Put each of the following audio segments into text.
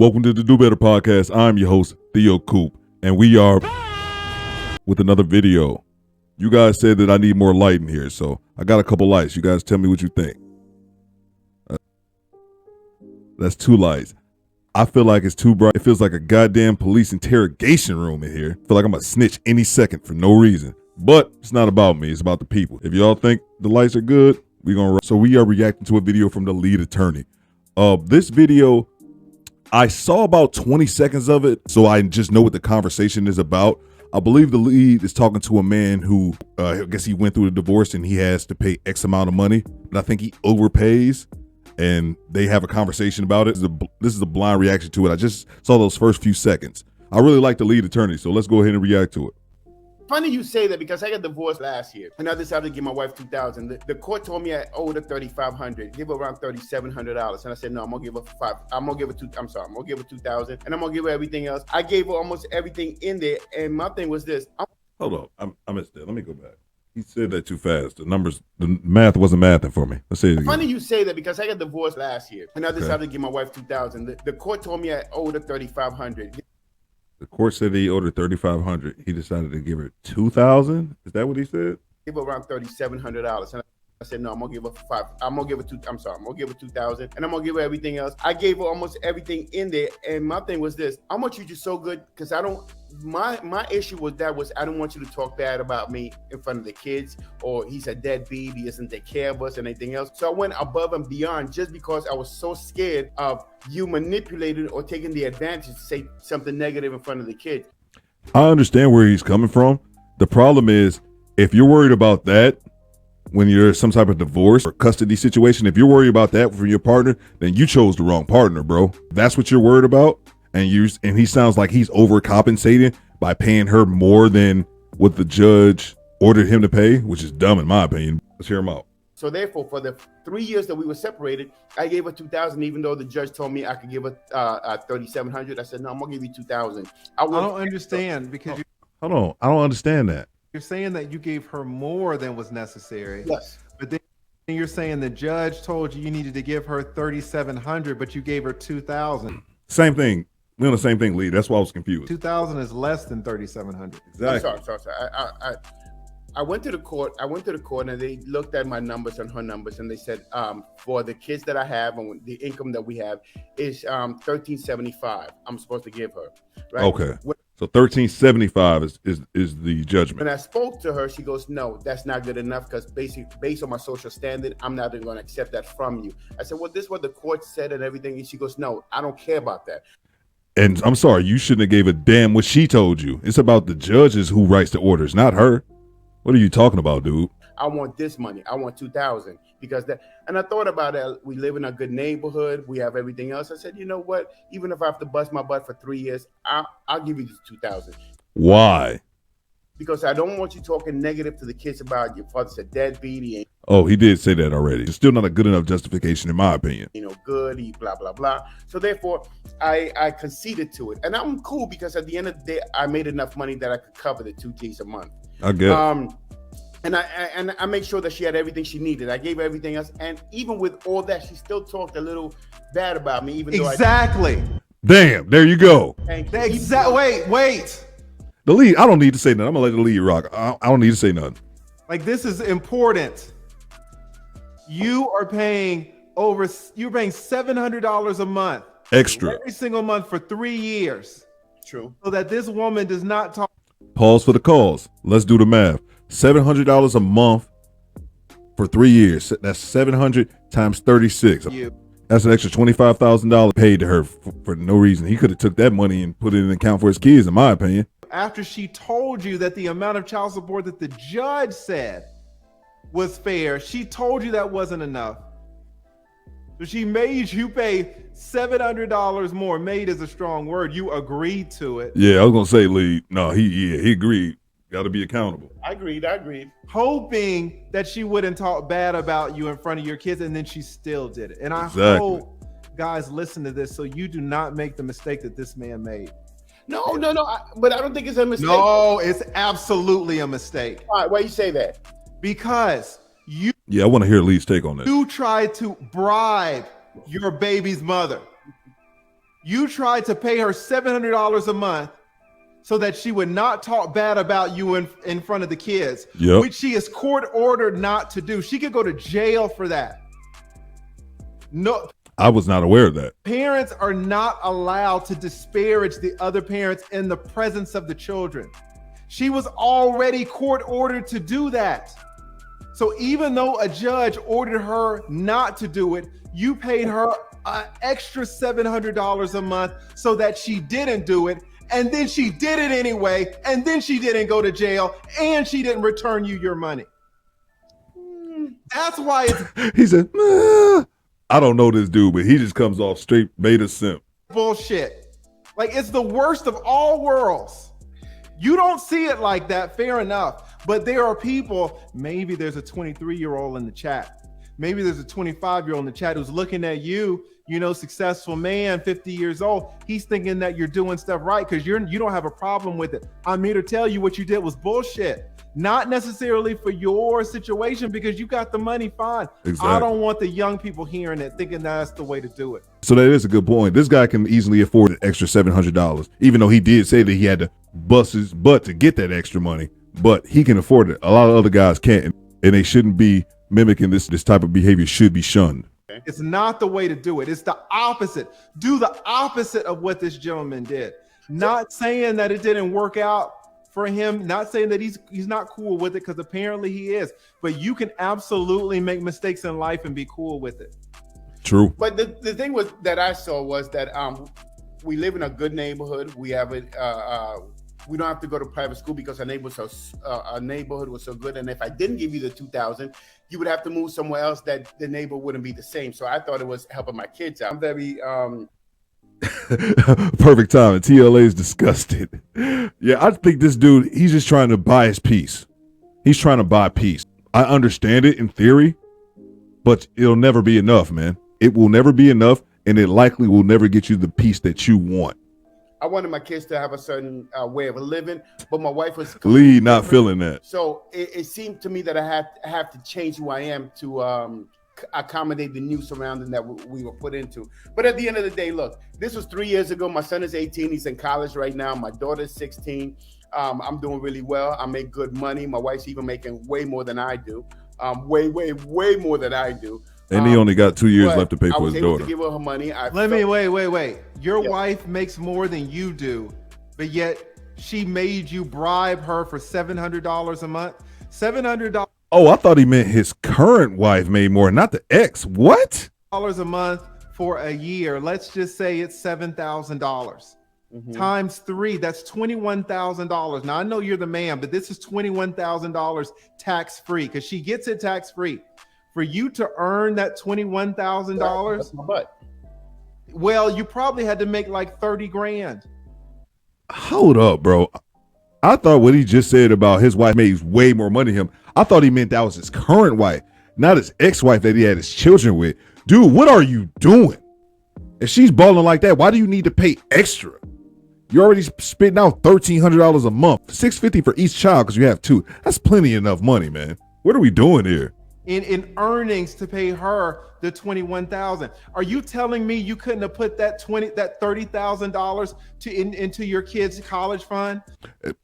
Welcome to the Do Better podcast. I'm your host, Theo Coop, and we are with another video. You guys said that I need more light in here, so I got a couple lights. You guys tell me what you think. That's 2 lights. I feel like it's too bright. It feels like a goddamn police interrogation room in here. I feel like I'm gonna snitch any second for no reason. But it's not about me, it's about the people. If y'all think the lights are good, we are reacting to a video from the lead attorney. This video, I saw about 20 seconds of it, so I just know what the conversation is about. I believe the lead is talking to a man who, I guess he went through a divorce and he has to pay X amount of money, but I think he overpays, and they have a conversation about it. This is a blind reaction to it. I just saw those first few seconds. I really like the lead attorney, so let's go ahead and react to it. Funny you say that because I got divorced last year and I decided to give my wife $2,000. The court told me I owed her $3,500, give her around $3,700, and I said no, I'm gonna give her $2,000, and I'm gonna give her everything else. I gave her almost everything in there, and my thing was this. Hold on, I missed that. Let me go back. He said that too fast. The math wasn't mathing for me. Let's say it again. Funny you say that because I got divorced last year and I decided to give my wife $2,000. The court told me I owed her $3,500. The court said he owed her $3,500. He decided to give her $2,000. Is that what he said? Give her around $3,700, and I said no, I'm gonna give her $2,000, and I'm gonna give her everything else. I gave her almost everything in there, and my thing was this: I want you to so good because I don't. My issue was I don't want you to talk bad about me in front of the kids, or he's a deadbeat, he doesn't take care of us, and anything else. So I went above and beyond just because I was so scared of you manipulating or taking the advantage to say something negative in front of the kids. I understand where he's coming from. The problem is, if you're worried about that when you're some type of divorce or custody situation, if you're worried about that for your partner, then you chose the wrong partner, bro. If that's what you're worried about, and he sounds like he's overcompensating by paying her more than what the judge ordered him to pay, which is dumb in my opinion. Let's hear him out. So therefore, for the 3 years that we were separated, I gave her $2,000, even though the judge told me I could give her $3,700. I said, no, I'm gonna give you $2,000. I don't understand because hold on, I don't understand that. you're saying that you gave her more than was necessary. Yes. But then you're saying the judge told you needed to give her $3,700, but you gave her $2,000. Same thing. We're on the same thing, Lee. That's why I was confused. $2,000 is less than $3,700. Exactly. I'm sorry. I went to the court. And they looked at my numbers and her numbers, and they said for the kids that I have and the income that we have is $1,375. I'm supposed to give her. Right? Okay. So $1,375 is the judgment. When I spoke to her, she goes, no, that's not good enough because based on my social standing, I'm not going to accept that from you. I said, well, this is what the court said and everything. And she goes, no, I don't care about that. And I'm sorry, you shouldn't have gave a damn what she told you. It's about the judges who writes the orders, not her. What are you talking about, dude? I want this money. I want $2,000 because that. And I thought about it. We live in a good neighborhood. We have everything else. I said, you know what? Even if I have to bust my butt for 3 years, I'll give you the $2,000. Why? Because I don't want you talking negative to the kids about your father's a deadbeat. Oh, he did say that already. It's still not a good enough justification, in my opinion. Good. He blah blah blah. So therefore, I conceded to it, and I'm cool because at the end of the day, I made enough money that I could cover the 2 G's a month. I get it. And I made sure that she had everything she needed. I gave her everything else, and even with all that, she still talked a little bad about me. Even though exactly. Damn. There you go. Thank you. Wait. The lead. I don't need to say nothing. I'm gonna let the lead rock. I don't need to say nothing. Like, this is important. You're paying $700 a month Extra. every single month for 3 years. True. So that this woman does not talk. Pause for the cause. Let's do the math. $700 a month for 3 years. That's 700 times 36. That's an extra $25,000 paid to her for no reason. He could have took that money and put it in an account for his kids, in my opinion. After she told you that the amount of child support that the judge said was fair, she told you that wasn't enough. So she made you pay $700 more. Made is a strong word. You agreed to it. Yeah, I was gonna say, Lee. No, he agreed. Got to be accountable. I agreed. Hoping that she wouldn't talk bad about you in front of your kids, and then she still did it. And I hope guys listen to this so you do not make the mistake that this man made. No. But I don't think it's a mistake. No, it's absolutely a mistake. All right, why you say that? Because I want to hear Lee's take on that. You tried to bribe your baby's mother. You tried to pay her $700 a month so that she would not talk bad about you in front of the kids, which she is court ordered not to do. She could go to jail for that. No, I was not aware of that. Parents are not allowed to disparage the other parents in the presence of the children. She was already court ordered to do that. So even though a judge ordered her not to do it, you paid her an extra $700 a month so that she didn't do it. And then she did it anyway. And then she didn't go to jail and she didn't return you your money. That's why it's He said, I don't know this dude, but he just comes off straight beta simp. bullshit. Like, it's the worst of all worlds. You don't see it like that, fair enough. But there are people, maybe there's a 23-year-old in the chat. Maybe there's a 25-year-old in the chat who's looking at you, you know, successful man, 50 years old. He's thinking that you're doing stuff right because you don't have a problem with it. I'm here to tell you what you did was bullshit. Not necessarily for your situation because you got the money, fine. Exactly. I don't want the young people hearing it thinking that's the way to do it. So that is a good point. This guy can easily afford an extra $700, even though he did say that he had to bust his butt to get that extra money. But he can afford it. A lot of other guys can't, and they shouldn't be mimicking this type of behavior. Should be shunned. It's not the way to do it. It's the opposite. Do the opposite of what this gentleman did. Not saying that it didn't work out for him, not saying that he's not cool with it, because apparently he is. But you can absolutely make mistakes in life and be cool with it. True. But the thing was that I saw was that we live in a good neighborhood. We have it. We don't have to go to private school because our neighborhood was so good. And if I didn't give you the $2,000, you would have to move somewhere else that the neighbor wouldn't be the same. So I thought it was helping my kids out. I'm very perfect time. TLA is disgusted. Yeah, I think this dude, he's just trying to buy his peace. He's trying to buy peace. I understand it in theory, but it'll never be enough, man. It will never be enough, and it likely will never get you the peace that you want. I wanted my kids to have a certain way of living, but my wife was Lee not feeling that. So it seemed to me that I have to change who I am to accommodate the new surrounding that we were put into. But at the end of the day, look, this was 3 years ago. My son is 18. He's in college right now. My daughter is 16. I'm doing really well. I make good money. My wife's even making way more than I do. Way more than I do. And he only got 2 years left to pay for his daughter. I was able to give her money. Wait. Your wife makes more than you do, but yet she made you bribe her for $700 a month? $700. Oh, I thought he meant his current wife made more, not the ex. What? A month for a year. Let's just say it's $7,000. Times 3, that's $21,000. Now I know you're the man, but this is $21,000 tax-free because she gets it tax-free. For you to earn that $21,000, that's my butt. Well, you probably had to make like 30 grand. Hold up, bro. I thought what he just said about his wife makes way more money than him. I thought he meant that was his current wife, not his ex-wife that he had his children with. Dude, what are you doing? If she's balling like that, why do you need to pay extra? You're already spitting out $1,300 a month, $650 for each child because you have 2. That's plenty enough money, man. What are we doing here? In earnings to pay her the $21,000. Are you telling me you couldn't have put that $30,000 into your kids' college fund?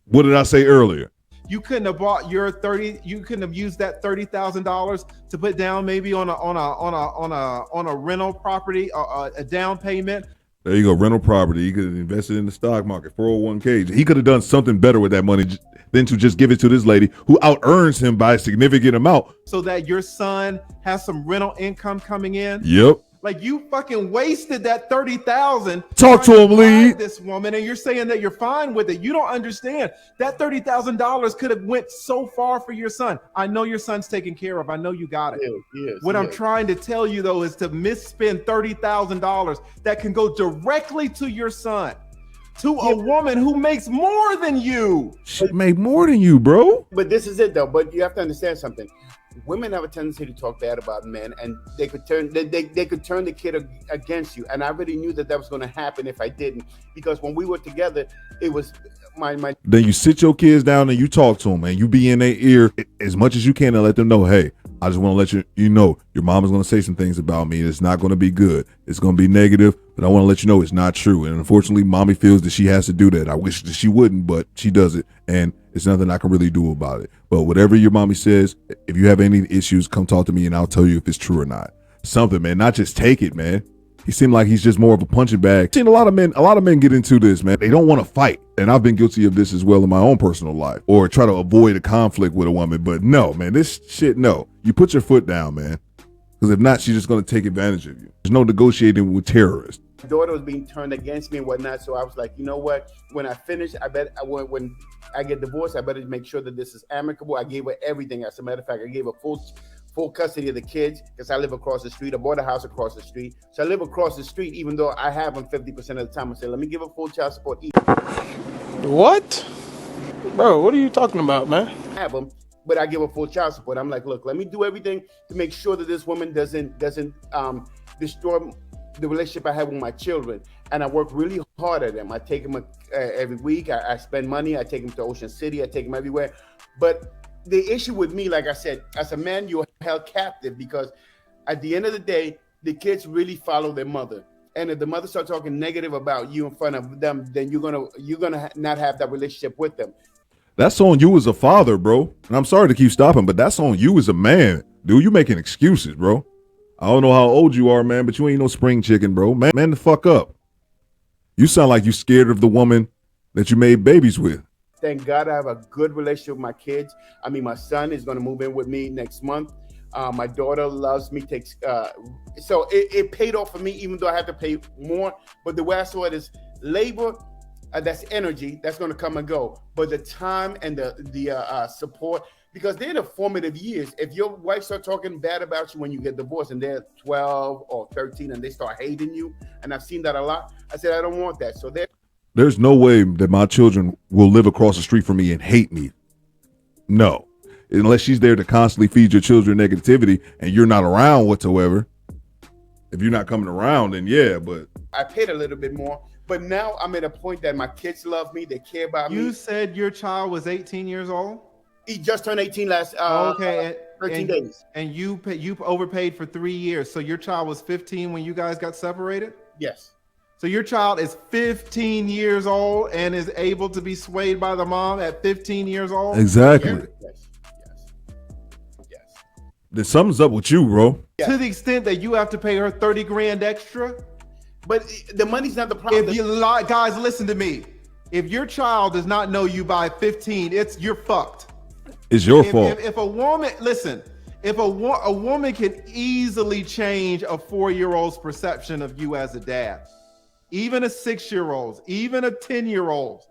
What did I say earlier? You couldn't have bought you couldn't have used that $30,000 to put down maybe on a rental property, a down payment. There you go, rental property. He could have invested in the stock market, 401k. He could have done something better with that money than to just give it to this lady who out earns him by a significant amount. So that your son has some rental income coming in. Yep. Like you fucking wasted that $30,000. Talk to him, Lee. This woman, and you're saying that you're fine with it. You don't understand. That $30,000 could have went so far for your son. I know your son's taken care of. I know you got it. Yes, what I'm trying to tell you though is to misspend $30,000 that can go directly to your son, to a woman who makes more than you. She made more than you, bro. But this is it though. But you have to understand something. Women have a tendency to talk bad about men, and they could turn the kid against you. And I already knew that was going to happen if I didn't, because when we were together, it was my. Then you sit your kids down and you talk to them, and you be in their ear as much as you can and let them know, hey, I just want to let you know your mom is going to say some things about me. It's not going to be good. It's going to be negative, but I want to let you know it's not true. And unfortunately, mommy feels that she has to do that. I wish that she wouldn't, but she does it. And it's nothing I can really do about it. But whatever your mommy says, if you have any issues, come talk to me and I'll tell you if it's true or not. Something, man, not just take it, man. He seemed like he's just more of a punching bag. I've seen a lot of men get into this, man. They don't want to fight. And I've been guilty of this as well in my own personal life, or try to avoid a conflict with a woman. But no, man, this shit, no. You put your foot down, man. Because if not, she's just going to take advantage of you. There's no negotiating with terrorists. My daughter was being turned against me and whatnot. So I was like, you know what? When I finish, when I get divorced, I better make sure that this is amicable. I gave her everything. As a matter of fact, I gave her full custody of the kids because I live across the street. I bought a house across the street. So I live across the street, even though I have them 50% of the time. I said, let me give her full child support. What? Bro, what are you talking about, man? I have them, but I give her full child support. I'm like, look, let me do everything to make sure that this woman doesn't destroy the relationship I have with my children. And I work really hard at them. I take them every week. I spend money. I take them to Ocean City. I take them everywhere. But the issue with me, like I said, as a man, you're held captive because at the end of the day, the kids really follow their mother. And if the mother starts talking negative about you in front of them, then you're gonna not have that relationship with them. That's on you as a father, bro. And I'm sorry to keep stopping, but that's on you as a man. Dude, you making excuses, bro. I don't know how old you are, man, but you ain't no spring chicken, bro. Man the fuck up. You sound like you scared of the woman that you made babies with. Thank God I have a good relationship with my kids. I mean, my son is going to move in with me next month. My daughter loves me, so it paid off for me, even though I have to pay more. But the way I saw it is labor, that's energy, that's going to come and go. But the time and the support, because they're the formative years. If your wife starts talking bad about you when you get divorced and they're 12 or 13 and they start hating you, and I've seen that a lot, I said, I don't want that. So there's no way that my children will live across the street from me and hate me. No. Unless she's there to constantly feed your children negativity and you're not around whatsoever. If you're not coming around, then yeah, but. I paid a little bit more, but now I'm at a point that my kids love me. They care about me. You said your child was 18 years old? He just turned 18 last 13 days. And you overpaid for 3 years. So your child was 15 when you guys got separated? Yes. So your child is 15 years old and is able to be swayed by the mom at 15 years old? Exactly. Yes. Then something's up with you, bro. To the extent that you have to pay her 30 grand extra? But the money's not the problem. Guys, listen to me. If your child does not know you by 15, you're fucked. It's your fault. If a woman, listen, if a woman can easily change a 4-year-old's perception of you as a dad, even a 6-year-old's, even a 10-year-old.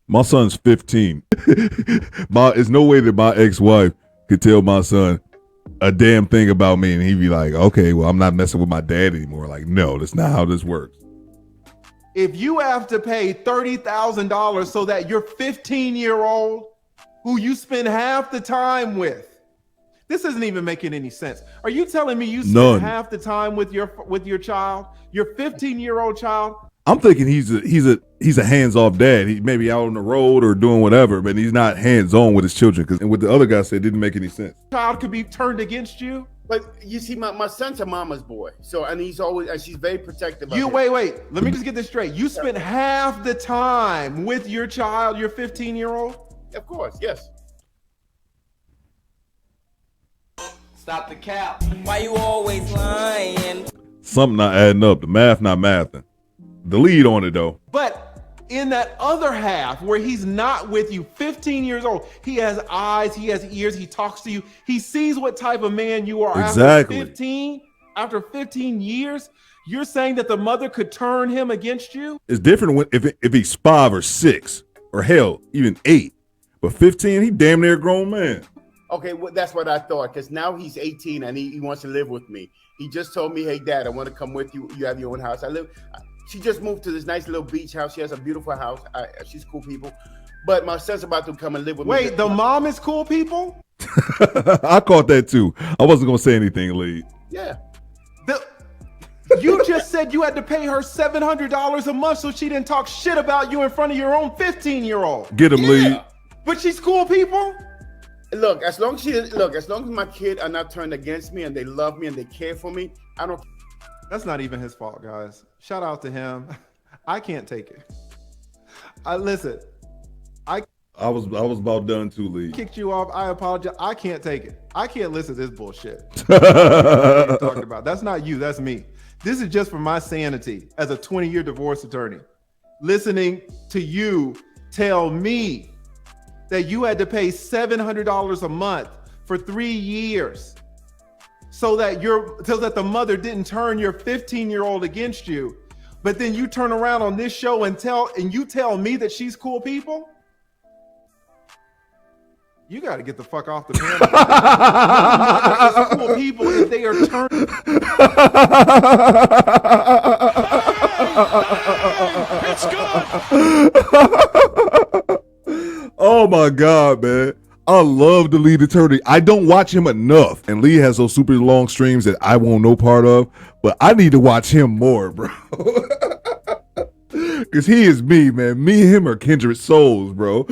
My son's 15. There's no way that my ex-wife could tell my son a damn thing about me and he'd be like, okay, well, I'm not messing with my dad anymore. Like, no, that's not how this works. If you have to pay $30,000 so that your 15-year-old, who you spend half the time with, this isn't even making any sense. Are you telling me you spend half the time with your child, your 15-year-old child? I'm thinking he's a hands-off dad. He may be out on the road or doing whatever, but he's not hands-on with his children. And what the other guy said didn't make any sense. Child could be turned against you. But you see, my son's a mama's boy, and she's very protective. Wait. Let me just get this straight. You spent half the time with your child, your 15-year-old? Of course, yes. Stop the cap. Why you always lying? Something not adding up. The math not mathing. The lead on it though. But in that other half where he's not with you, 15 years old, he has eyes, he has ears, he talks to you, he sees what type of man you are. Exactly. After 15 years, you're saying that the mother could turn him against you? It's different if he's 5 or 6 or hell, even 8. But 15, he damn near a grown man. Okay, well, that's what I thought, because now he's 18 and he wants to live with me. He just told me, hey, Dad, I want to come with you. You have your own house. She just moved to this nice little beach house. She has a beautiful house. She's cool people. But my son's about to come and live with me. Wait, the mom is cool people? I caught that too. I wasn't going to say anything, Lee. Yeah. You just said you had to pay her $700 a month so she didn't talk shit about you in front of your own 15-year-old. Get him, Lee. But she's cool people? Look, as long as my kids are not turned against me and they love me and they care for me, I don't. That's not even his fault, guys. Shout out to him. I can't take it. Listen. I was about done too, Lee. Kicked you off. I apologize. I can't take it. I can't listen to this bullshit. What are you talking about? That's not you. That's me. This is just for my sanity as a 20-year divorce attorney. Listening to you tell me that you had to pay $700 a month for 3 years so that the mother didn't turn your 15-year-old against you, but then you turn around on this show and you tell me that she's cool people. You got to get the fuck off the panel. Cool people if they are turning. It's good. Oh my God, man. I love the lead attorney. I don't watch him enough. And Lee has those super long streams that I won't no part of, but I need to watch him more, bro. Because he is me, man. Me and him are kindred souls, bro.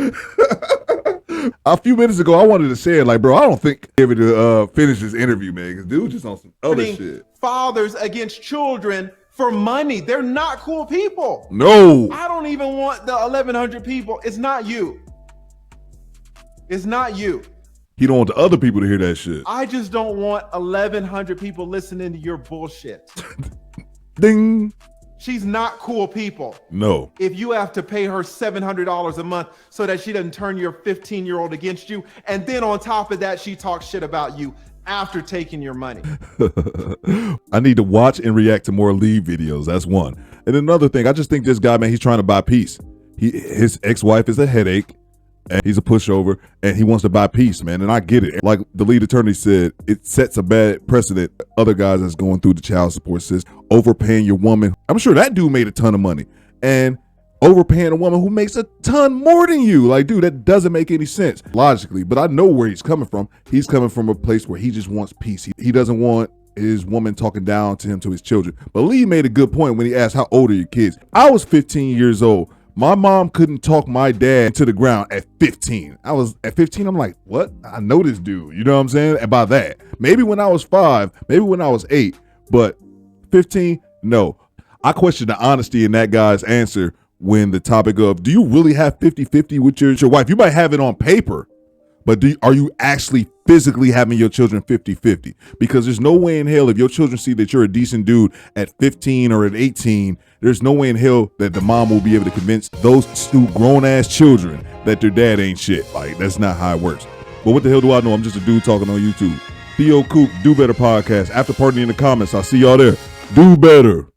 A few minutes ago, I wanted to say it like, bro, I don't think able to finish this interview, man, because dude just on some other shit. Fathers against children for money. They're not cool people. No. I don't even want the 1,100 people. It's not you. It's not you. He don't want the other people to hear that shit. I just don't want 1,100 people listening to your bullshit. Ding. She's not cool people. No. If you have to pay her $700 a month so that she doesn't turn your 15-year-old against you, and then on top of that, she talks shit about you after taking your money. I need to watch and react to more Lee videos. That's one. And another thing, I just think this guy, man, he's trying to buy peace. His ex-wife is a headache. And he's a pushover, and he wants to buy peace, man. And I get it. Like the lead attorney said, it sets a bad precedent. Other guys that's going through the child support system, overpaying your woman. I'm sure that dude made a ton of money. And overpaying a woman who makes a ton more than you. Like, dude, that doesn't make any sense logically. But I know where he's coming from. He's coming from a place where he just wants peace. He doesn't want his woman talking down to him, to his children. But Lee made a good point when he asked, how old are your kids? I was 15 years old. My mom couldn't talk my dad to the ground at 15. I was at 15. I'm like, what? I know this dude. You know what I'm saying? And by that, maybe when I was 5, maybe when I was 8, but 15, no. I question the honesty in that guy's answer when the topic of, do you really have 50-50 with your wife? You might have it on paper, but are you actually physically having your children 50-50? Because there's no way in hell if your children see that you're a decent dude at 15 or at 18, there's no way in hell that the mom will be able to convince those two grown-ass children that their dad ain't shit. Like, that's not how it works. But what the hell do I know? I'm just a dude talking on YouTube. Theo Coop, Do Better Podcast. After party in the comments. I'll see y'all there. Do better.